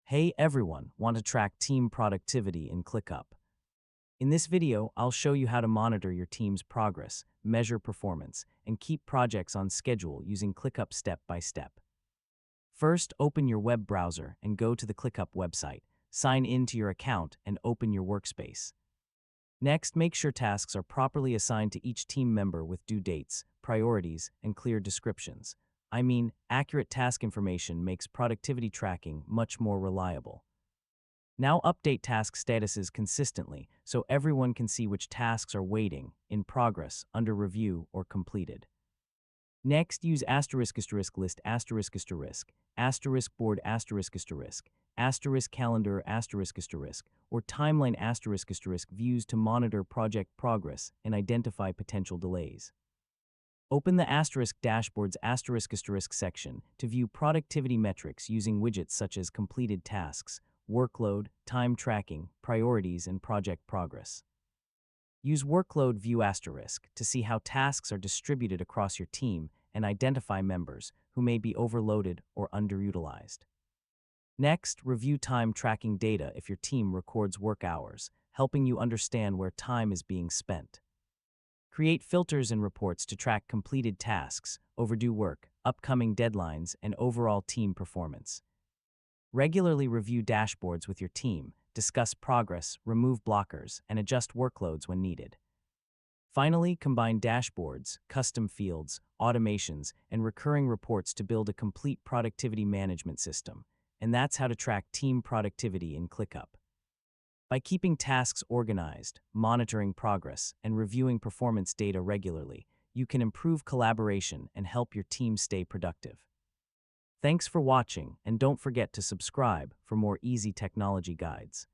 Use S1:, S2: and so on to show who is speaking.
S1: Hey everyone, want to track team productivity in ClickUp? In this video, I'll show you how to monitor your team's progress, measure performance, and keep projects on schedule using ClickUp step by step. First, open your web browser and go to the ClickUp website. Sign in to your account and open your workspace. Next, make sure tasks are properly assigned to each team member with due dates, priorities, and clear descriptions. Accurate task information makes productivity tracking much more reliable. Now update task statuses consistently so everyone can see which tasks are waiting, in progress, under review, or completed. Next, use **list**, board calendar or timeline views to monitor project progress and identify potential delays. Open the **dashboards** section to view productivity metrics using widgets such as completed tasks, workload, time tracking, priorities, and project progress. Use workload view * to see how tasks are distributed across your team and identify members who may be overloaded or underutilized. Next, review time tracking data if your team records work hours, helping you understand where time is being spent. Create filters and reports to track completed tasks, overdue work, upcoming deadlines, and overall team performance. Regularly review dashboards with your team, discuss progress, remove blockers, and adjust workloads when needed. Finally, combine dashboards, custom fields, automations, and recurring reports to build a complete productivity management system. And that's how to track team productivity in ClickUp. By keeping tasks organized, monitoring progress, and reviewing performance data regularly, you can improve collaboration and help your team stay productive. Thanks for watching, and don't forget to subscribe for more easy technology guides.